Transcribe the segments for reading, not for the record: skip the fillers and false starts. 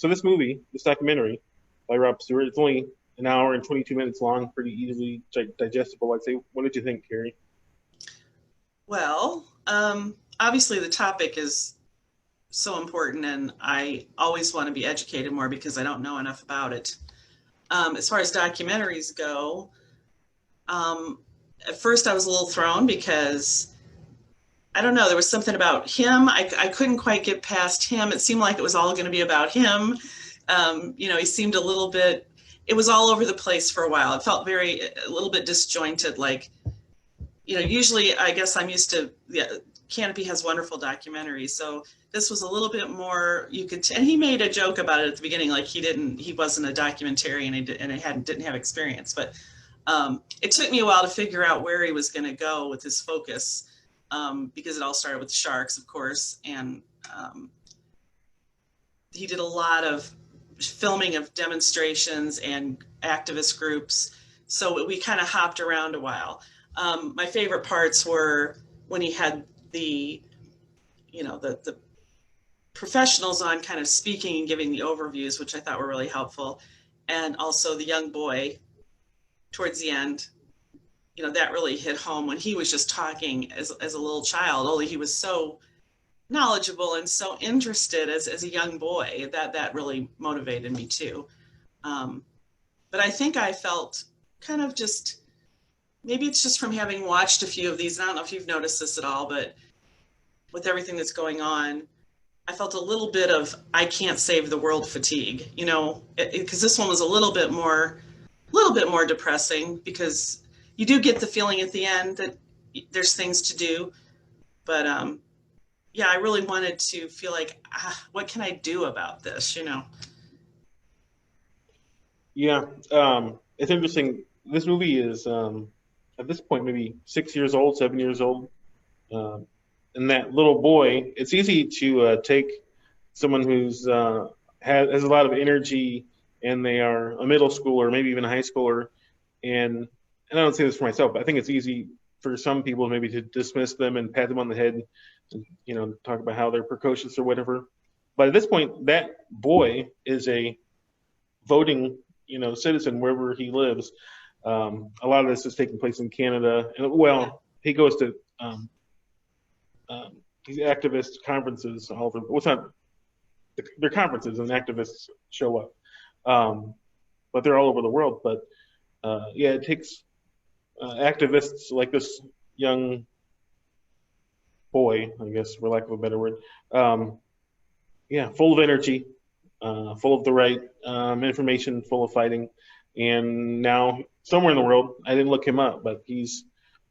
So this documentary by Rob Stewart, it's only an hour and 22 minutes long, pretty easily digestible, I'd say. What did you think, Cary? Well, obviously the topic is so important, and I always want to be educated more because I don't know enough about it. As far as documentaries go, um, at first I was a little thrown because I don't know, there was something about him. I couldn't quite get past him. It seemed like it was all going to be about him. He seemed a little bit, it was all over the place for a while. It felt a little bit disjointed, like, usually I guess I'm used to, yeah, Canopy has wonderful documentaries. So this was a little bit more, and he made a joke about it at the beginning, like he wasn't a documentarian and didn't have experience. But it took me a while to figure out where he was going to go with his focus, because it all started with the sharks, of course. And he did a lot of filming of demonstrations and activist groups. So we kind of hopped around a while. My favorite parts were when he had the professionals on kind of speaking and giving the overviews, which I thought were really helpful. And also the young boy towards the end, that really hit home when he was just talking as a little child, only he was so knowledgeable and so interested as a young boy. That really motivated me too. But I think I felt kind of just, maybe it's just from having watched a few of these. I don't know if you've noticed this at all, but with everything that's going on, I felt a little bit of I can't save the world fatigue, because this one was a little bit more depressing, because you do get the feeling at the end that there's things to do. But yeah, I really wanted to feel like, what can I do about this, Yeah, it's interesting. This movie is at this point maybe 6 years old, 7 years old. Um, and that little boy, it's easy to take someone who's has a lot of energy and they are a middle schooler, maybe even a high schooler, and I don't say this for myself, but I think it's easy for some people maybe to dismiss them and pat them on the head, and talk about how they're precocious or whatever. But at this point, that boy is a voting, citizen wherever he lives. A lot of this is taking place in Canada, and well, he goes to these activist conferences all over. Well, it's not they're conferences, and activists show up, but they're all over the world. But yeah, it takes activists like this young boy, I guess, for lack of a better word, yeah, full of energy, full of the right information, full of fighting. And now, somewhere in the world, I didn't look him up, but he's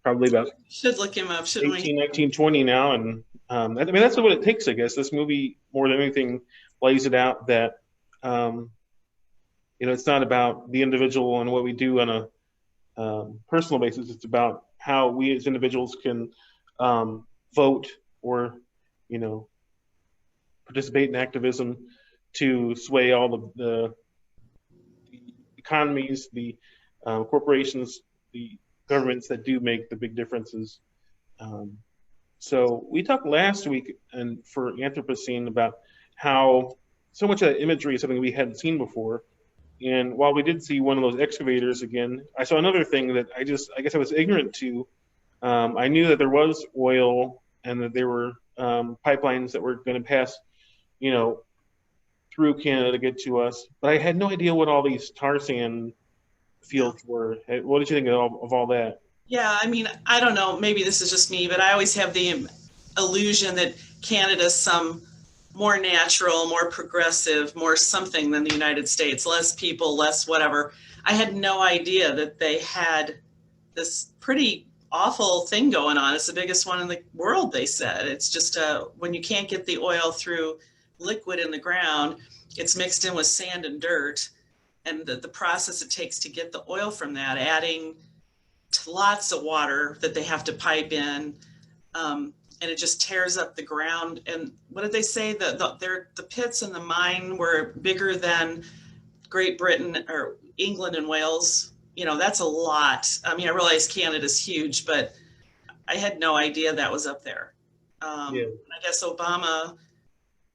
probably about should look him up, shouldn't 18, we? 19, 20 now. And I mean, that's what it takes, I guess. This movie, more than anything, lays it out that, it's not about the individual and what we do on a personal basis. It's about how we as individuals can vote or, you know, participate in activism to sway all of the economies, the corporations, the governments that do make the big differences. Um, so we talked last week and for Anthropocene about how so much of that imagery is something we hadn't seen before. And while we did see one of those excavators again, I saw another thing that I guess I was ignorant to. I knew that there was oil and that there were pipelines that were going to pass, you know, through Canada to get to us, but I had no idea what all these tar sand Yeah. fields were. What did you think of all that? Yeah, I mean, I don't know, maybe this is just me, but I always have the illusion that Canada's some more natural, more progressive, more something than the United States, less people, less whatever. I had no idea that they had this pretty awful thing going on. It's the biggest one in the world, they said. It's just when you can't get the oil through liquid in the ground, it's mixed in with sand and dirt. And the process it takes to get the oil from that, adding lots of water that they have to pipe in, and it just tears up the ground. And what did they say? The pits in the mine were bigger than Great Britain or England and Wales. That's a lot. I mean, I realize Canada's huge, but I had no idea that was up there. Yeah, I guess Obama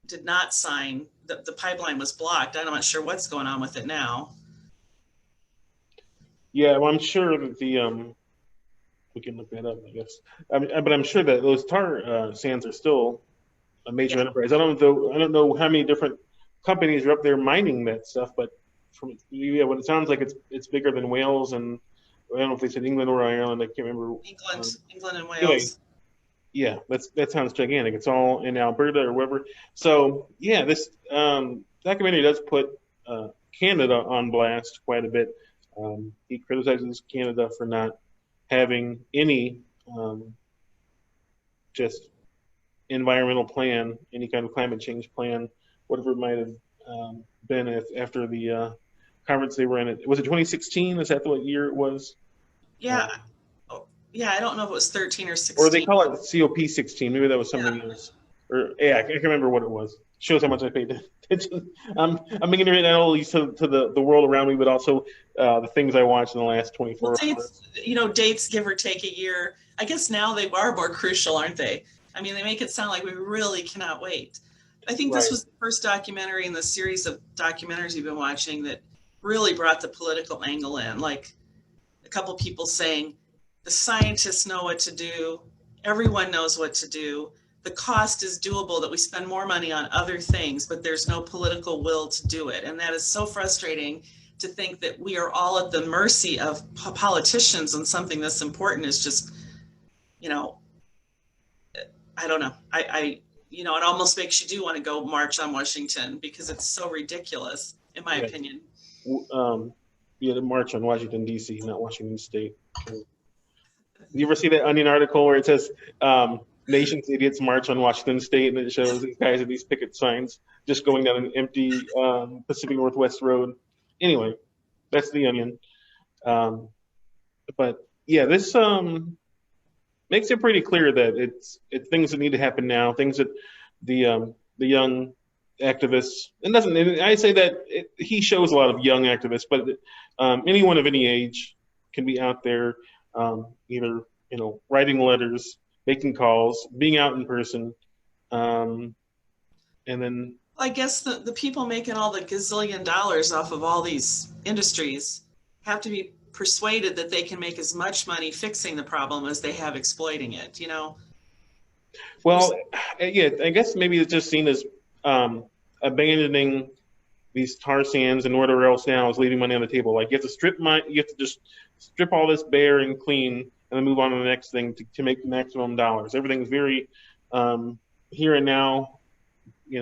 did not sign the pipeline was blocked. I'm not sure what's going on with it now. Yeah, well, I'm sure that we can look that up, I guess. But I'm sure that those tar sands are still a major Yeah. enterprise. I don't know how many different companies are up there mining that stuff, but from what it sounds like, it's bigger than Wales, and I don't know if they said England or Ireland. I can't remember. England and Anyway, Wales. yeah, that sounds gigantic. It's all in Alberta or wherever. So yeah, this documentary does put Canada on blast quite a bit. He criticizes Canada for not having any just environmental plan, any kind of climate change plan, whatever it might have been after the conference they were in. Was it 2016? Is that what year it was? Yeah. Yeah, I don't know if it was 13 or Or they 16. call it COP16. Maybe that was something Yeah. else. Or yeah, I can't remember what it was. Shows how much I paid attention. I'm ignorant not only to the world around me, but also the things I watched in the last Well, 24 hours. dates give or take a year. I guess now they are more crucial, aren't they? I mean, they make it sound like we really cannot wait. I think this Right. was the first documentary in the series of documentaries you've been watching that really brought the political angle in. Like a couple people saying, the scientists know what to do, everyone knows what to do. The cost is doable that we spend more money on other things, but there's no political will to do it. And that is so frustrating to think that we are all at the mercy of politicians on something that's important is just, you know, I don't know. It almost makes you do want to go march on Washington because it's so ridiculous, in my Yeah. opinion. Yeah, the march on Washington D.C., not Washington State. You ever see that Onion article where it says "Nation's idiots march on Washington State," and it shows these guys at these picket signs just going down an empty Pacific Northwest road? Anyway, that's the Onion. Um, but yeah, this makes it pretty clear that it's things that need to happen now. Things that the young activists, and doesn't I say that he shows a lot of young activists, but anyone of any age can be out there, either writing letters, making calls, being out in person, and then I guess the people making all the gazillion dollars off of all these industries have to be persuaded that they can make as much money fixing the problem as they have exploiting it, well, yeah, I guess maybe it's just seen as abandoning these tar sands and whatever else now is leaving money on the table. Like you have to just strip all this bare and clean, and then move on to the next thing to make maximum dollars. Everything's very here and now. We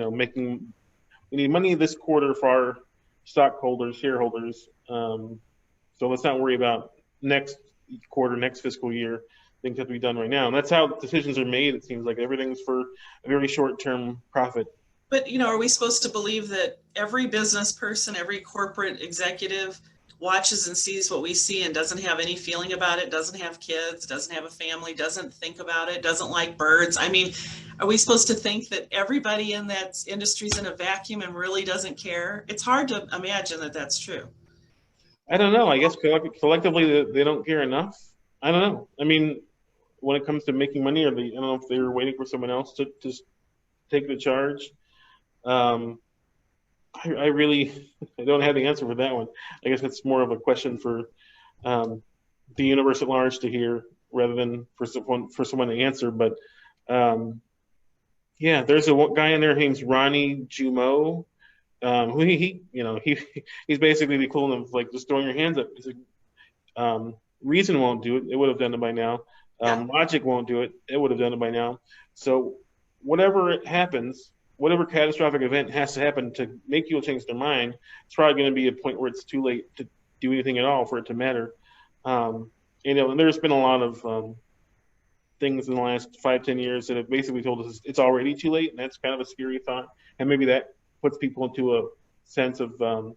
need money this quarter for our stockholders, shareholders. So let's not worry about next quarter, next fiscal year. Things have to be done right now, and that's how decisions are made. It seems like everything's for a very short-term profit. But, are we supposed to believe that every business person, every corporate executive watches and sees what we see and doesn't have any feeling about it, doesn't have kids, doesn't have a family, doesn't think about it, doesn't like birds? I mean, are we supposed to think that everybody in that industry is in a vacuum and really doesn't care? It's hard to imagine that that's true. I don't know. I guess collectively they don't care enough. I don't know. I mean, when it comes to making money, I don't know if they're waiting for someone else to just take the charge. I really I don't have the answer for that one. I guess it's more of a question for the universe at large to hear rather than for someone to answer. But yeah, there's a guy in there named Ronnie Jumeau, who he's basically the equivalent of like just throwing your hands up. He's like, reason won't do it. It would have done it by now. Logic won't do it. It would have done it by now. So whatever happens, whatever catastrophic event has to happen to make people change their mind, it's probably going to be a point where it's too late to do anything at all for it to matter. And there's been a lot of things in the last 5-10 years that have basically told us it's already too late, and that's kind of a scary thought. And maybe that puts people into a sense of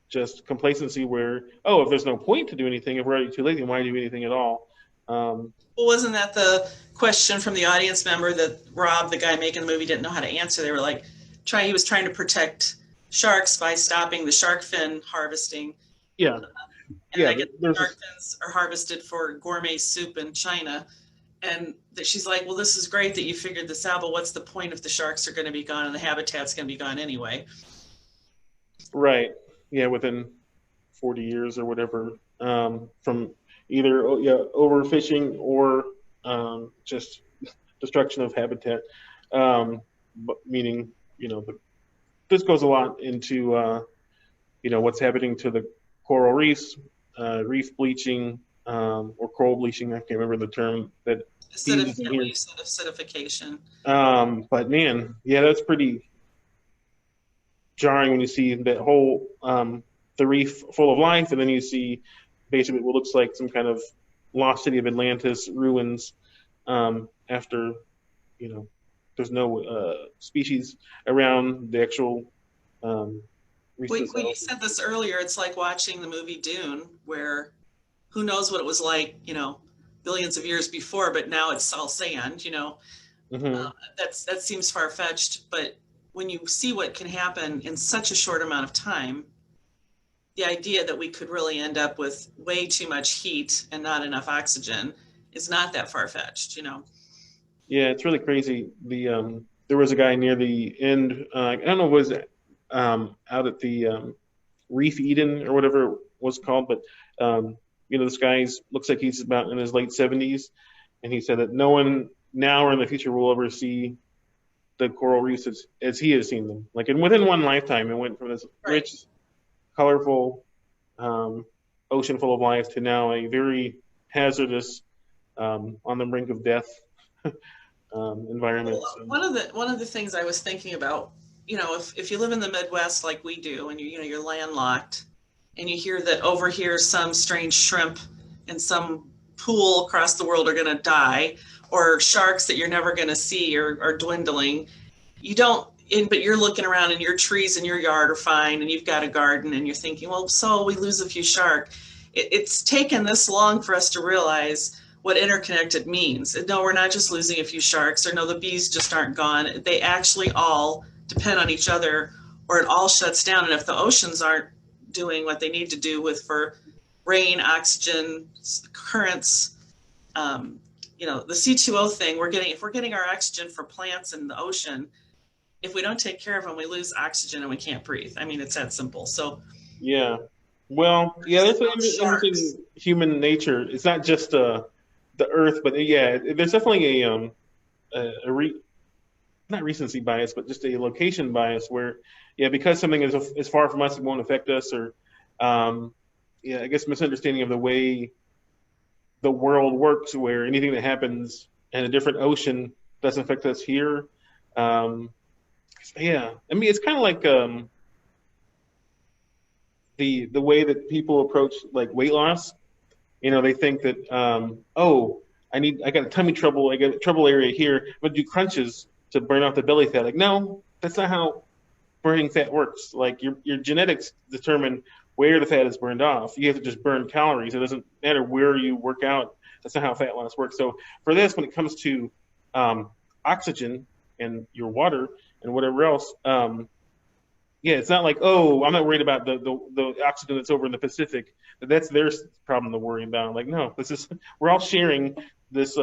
just complacency where, if there's no point to do anything, if we're already too late, then why do anything at all? Well, wasn't that the question from the audience member that Rob, the guy making the movie, didn't know how to answer? They were like, he was trying to protect sharks by stopping the shark fin harvesting. Yeah. And I guess shark fins are harvested for gourmet soup in China. And that she's like, well, this is great that you figured this out, but what's the point if the sharks are going to be gone and the habitat's going to be gone anyway? Right. Yeah, within 40 years or whatever, from either overfishing or just destruction of habitat. But meaning, this goes a lot into what's happening to the coral reefs, reef bleaching, or coral bleaching. I can't remember the term that he uses in here. You said acidification. But man, yeah, that's pretty jarring when you see that whole the reef full of life, and then you see basically what looks like some kind of lost city of Atlantis ruins after there's no species around the actual reef. When you said this earlier, it's like watching the movie Dune, where who knows what it was like, billions of years before, but now it's all sand. Mm-hmm. That seems far fetched, but when you see what can happen in such a short amount of time, the idea that we could really end up with way too much heat and not enough oxygen is not that far fetched. Yeah, it's really crazy. There was a guy near the end. I don't know, was it out at the Reef Eden or whatever it was called, but this guy looks like he's about in his late 70s, and he said that no one now or in the future will ever see the coral reefs as he has seen them. Like, and within one lifetime, it went from this rich, colorful ocean full of life to now a very hazardous, on the brink of death environment. Well, one of the things I was thinking about, if you live in the Midwest like we do, and you're landlocked, and you hear that over here some strange shrimp in some pool across the world are going to die, or sharks that you're never going to see are dwindling, but you're looking around and your trees in your yard are fine, and you've got a garden, and you're thinking, well, so we lose a few shark. It's taken this long for us to realize what interconnected means. No, we're not just losing a few sharks, or no, the bees just aren't gone. They actually all depend on each other, or it all shuts down. And if the oceans aren't doing what they need to do for rain, oxygen, currents, the C2O thing, if we're getting our oxygen from plants in the ocean, if we don't take care of them, we lose oxygen and we can't breathe. I mean, it's that simple. So yeah, well, yeah, that's an interesting human nature. It's not just the Earth, but yeah, there's definitely not recency bias, but just a location bias where, yeah, because something is far from us, it won't affect us, or I guess misunderstanding of the way the world works, where anything that happens in a different ocean doesn't affect us here. Yeah, I mean, it's kind of like the way that people approach like weight loss. They think that I got a tummy trouble, I got a trouble area here, I'm gonna do crunches to burn off the belly fat. Like, no, that's not how burning fat works. Like, your genetics determine where the fat is burned off. You have to just burn calories. It doesn't matter where you work out. That's not how fat loss works. So for this, when it comes to oxygen and your water and whatever else, it's not like, I'm not worried about the oxygen that's over in the Pacific. That's their problem to worry about. Like, no, we're all sharing this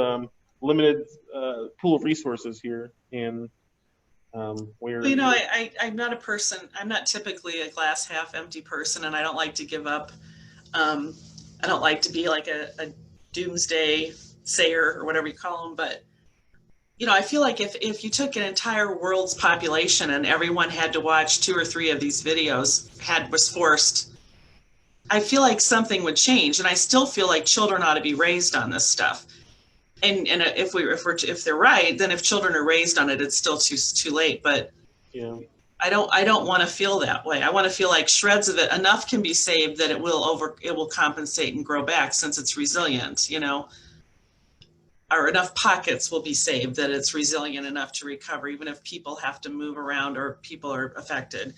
limited pool of resources here. And I'm not a person. I'm not typically a glass half empty person, and I don't like to give up. I don't like to be like a doomsday sayer or whatever you call them, but I feel like if you took an entire world's population and everyone had to watch 2 or 3 of these videos, was forced, I feel like something would change. And I still feel like children ought to be raised on this stuff. And if they're right, then if children are raised on it, it's still too late. But yeah, I don't want to feel that way. I want to feel like shreds of it, enough can be saved that it will compensate and grow back, since it's resilient, or enough pockets will be saved that it's resilient enough to recover, even if people have to move around or people are affected.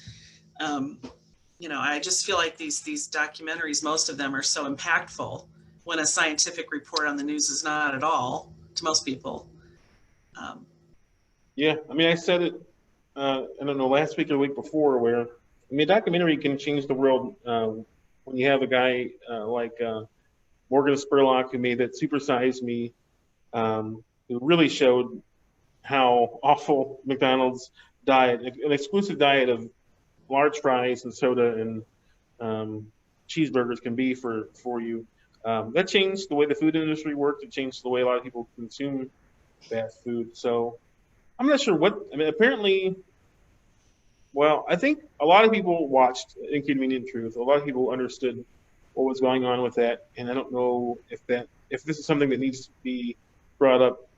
I just feel like these documentaries, most of them are so impactful, when a scientific report on the news is not at all to most people. Yeah, I mean, I said it, I don't know, last week or the week before, where, I mean, a documentary can change the world when you have a guy like Morgan Spurlock, who made that Super Size Me It really showed how awful McDonald's diet, an exclusive diet of large fries and soda and cheeseburgers can be for you. That changed the way the food industry worked. It changed the way a lot of people consume fast food. So I'm not sure what. I mean, apparently, well, I think a lot of people watched Inconvenient Truth. A lot of people understood what was going on with that, and I don't know if this is something that needs to be brought up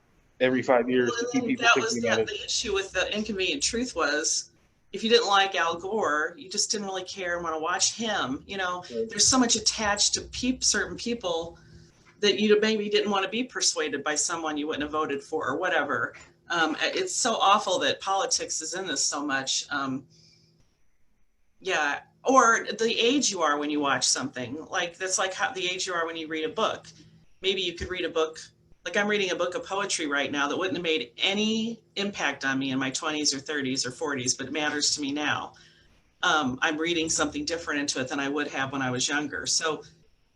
every 5 years Well, to I keep think people that was thinking about it. the issue with the Inconvenient Truth was if you didn't like Al Gore, you just didn't really care and want to watch him. You know, Right. there's so much attached to certain people that you maybe didn't want to be persuaded by someone you wouldn't have voted for or whatever. It's so awful that politics is in this so much. Yeah, or the age you are when you watch something. Like that's like how the age you are when you read a book. Maybe you could read a book, like I'm reading a book of poetry right now that wouldn't have made any impact on me in my 20s or 30s or 40s, but it matters to me now. I'm reading something different into it than I would have when I was younger. So,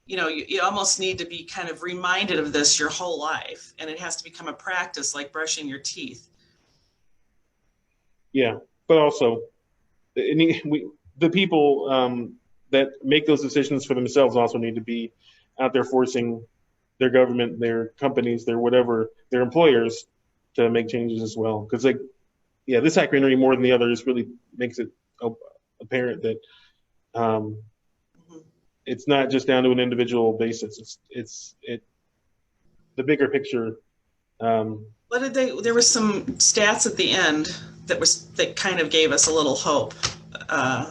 you know, you almost need to be kind of reminded of this your whole life, and it has to become a practice like brushing your teeth. Yeah, but also the people that make those decisions for themselves also need to be out there forcing their government, their companies, their whatever, their employers to make changes as well. Because like, yeah, this documentary more than the others really makes it apparent that um, Mhm. it's not just down to an individual basis. It's the bigger picture. Um, What did they? There was some stats at the end that kind of gave us a little hope.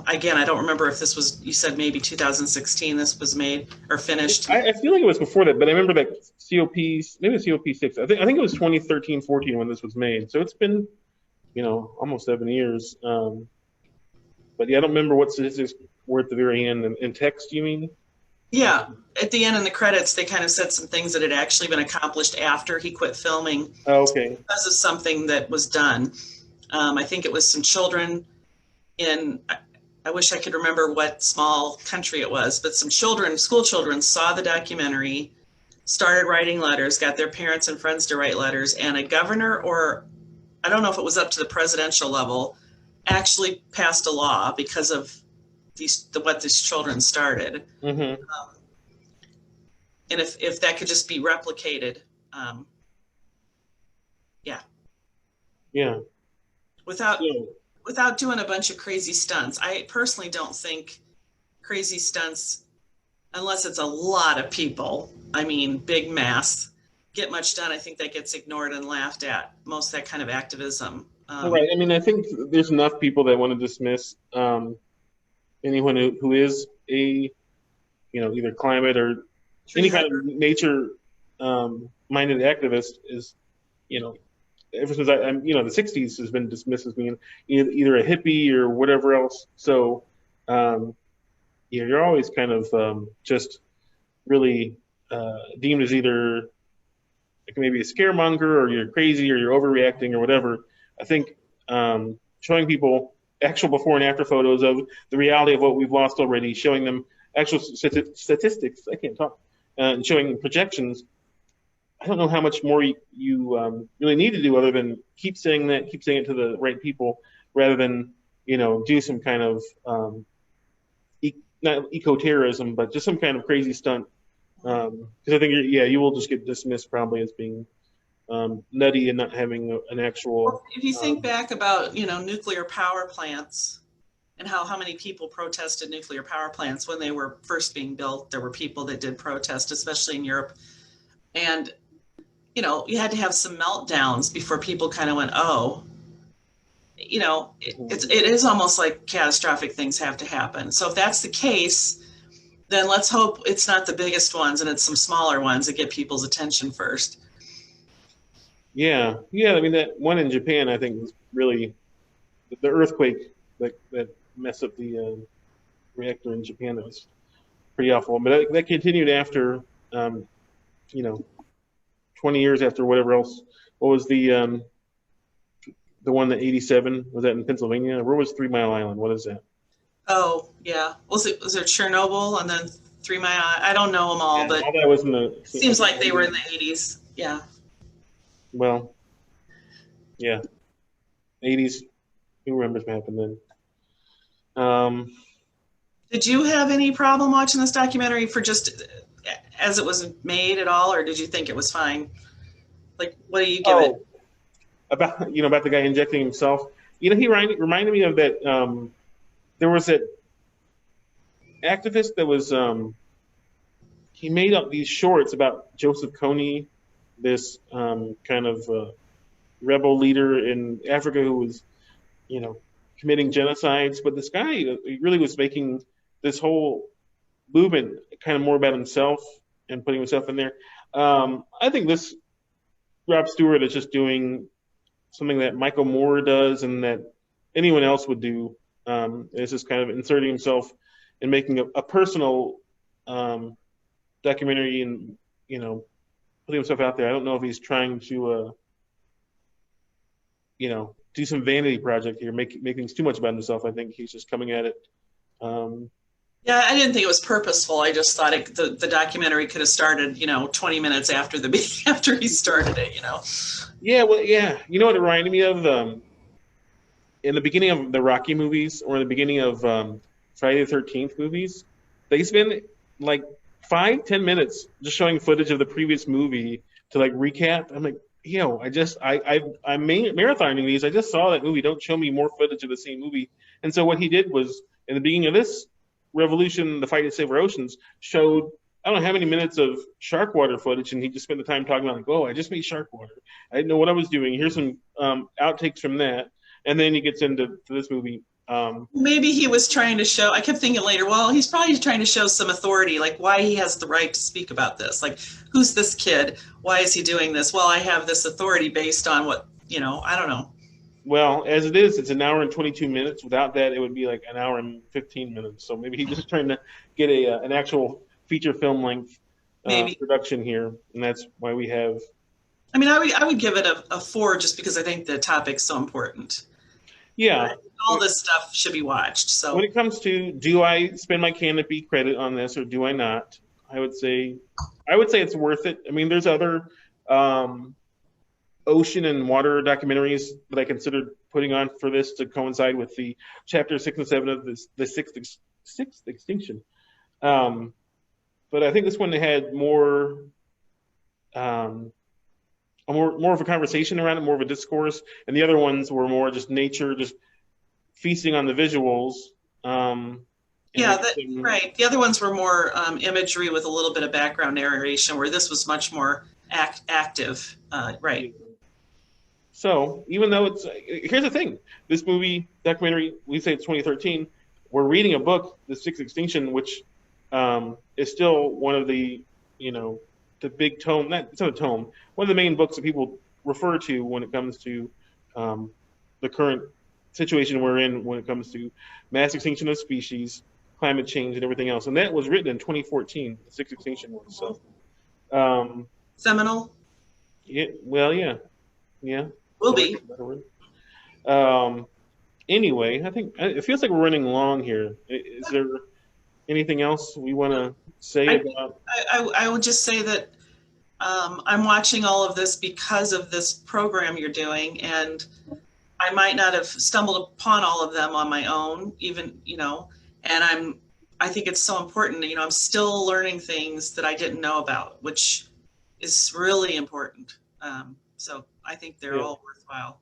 Again, I don't remember if this was. You said maybe 2016. This was made or finished. I feel like it was before that, but I remember that COP, maybe it was COP6. I think it was 2013, 14 when this was made. So it's been, almost 7 years. But yeah, I don't remember what statistics were at the very end. In text, you mean? Yeah, at the end in the credits, they kind of said some things that had actually been accomplished after he quit filming Oh, okay. because of something that was done. I think it was some children in. I wish I could remember what small country it was, but some children, school children, saw the documentary, started writing letters, got their parents and friends to write letters, and a governor, or I don't know if it was up to the presidential level, actually passed a law because of what these children started. Mm-hmm. And if that could just be replicated, um, yeah, Yeah. without Yeah. without doing a bunch of crazy stunts. I personally don't think crazy stunts, unless it's a lot of people, I mean, big mass, get much done. I think that gets ignored and laughed at, most of that kind of activism. Right. I mean, I think there's enough people that want to dismiss anyone who is a, either climate or Tree any kind hugger. of nature minded activist is, you know, ever since I'm, the 60s has been dismissed as being either a hippie or whatever else. So, you're always kind of just really deemed as either like maybe a scaremonger or you're crazy or you're overreacting or whatever. I think showing people actual before and after photos of the reality of what we've lost already, showing them actual statistics. I can't talk. And showing projections. I don't know how much more you really need to do other than keep saying it to the right people, rather than do some kind of not eco-terrorism, but just some kind of crazy stunt. Because I think you will just get dismissed probably as being nutty and not having an actual. Well, if you think back about, nuclear power plants and how many people protested nuclear power plants when they were first being built, there were people that did protest, especially in Europe. And, you had to have some meltdowns before people kind of went, oh, it is almost like catastrophic things have to happen. So if that's the case, then let's hope it's not the biggest ones and it's some smaller ones that get people's attention first. Yeah. I mean, that one in Japan, I think, was really the earthquake that messed up the reactor in Japan. That was pretty awful. But that continued after, you know, 20 years after whatever else. What was the one that 87 was that in Pennsylvania? Where was 3 Mile Island? What is that? Oh, yeah. Was it Chernobyl and then 3 Mile? I don't know them all, Yeah, but all that was in the. it seems like they were in the 80s. Yeah. Well, yeah, 80s. Who remembers what happened then? Did you have any problem watching this documentary for just as it was made at all, or did you think it was fine? Like, what do you give it? Oh, about the guy injecting himself. He reminded me of that. There was that activist that was he made up these shorts about Joseph Kony, this kind of rebel leader in Africa who was, you know, committing genocides. But this guy, he really was making this whole movement kind of more about himself and putting himself in there. I think this Rob Stewart is just doing something that Michael Moore does and that anyone else would do. It's just kind of inserting himself and making a personal documentary and putting himself out there. I don't know if he's trying to do some vanity project here, make things too much about himself. I think he's just coming at it. Yeah, I didn't think it was purposeful. I just thought the documentary could have started, 20 minutes after after he started it. Yeah, well, yeah. You know what it reminded me of? In the beginning of the Rocky movies, or in the beginning of Friday the 13th movies, they spend like 5-10 minutes just showing footage of the previous movie to like recap. I'm like, I'm marathoning these. I just saw that movie. Don't show me more footage of the same movie. And so what he did was, in the beginning of this Revolution, the fight to save our oceans, showed I don't know how many minutes of shark water footage, and he just spent the time talking about like, oh, I just made shark water. I didn't know what I was doing. Here's some outtakes from that, and then he gets into this movie. Maybe he was trying to show. I kept thinking later, well, he's probably trying to show some authority, like why he has the right to speak about this. Like, who's this kid? Why is he doing this? Well, I have this authority based on what I don't know. Well, as it is, it's an hour and 22 minutes. Without that, it would be like an hour and 15 minutes. So maybe he's just trying to get an actual feature film length production here, and that's why we have. I mean, I would give it a 4 just because I think the topic's so important. Yeah, all this stuff should be watched. So when it comes to, do I spend my Canopy credit on this or do I not? I would say it's worth it. I mean, there's other ocean and water documentaries that I considered putting on for this to coincide with the chapter 6 and 7 of the sixth extinction. But I think this one had more of a conversation around it, more of a discourse, and the other ones were more just nature, just feasting on the visuals. Right. The other ones were more imagery with a little bit of background narration, where this was much more active. Right. So even though here's the thing, this movie documentary, we say it's 2013, we're reading a book, The Sixth Extinction, which is still one of the, the big tome, it's not a tome, one of the main books that people refer to when it comes to the current situation we're in when it comes to mass extinction of species, climate change, and everything else. And that was written in 2014, The Sixth Extinction was. So, seminal? Yeah. Will be. Anyway, I think it feels like we're running long here. Is there anything else we want to say about? I would just say that I'm watching all of this because of this program you're doing, and I might not have stumbled upon all of them on my own, even, and I think it's so important. I'm still learning things that I didn't know about, which is really important. So I think they're all worthwhile.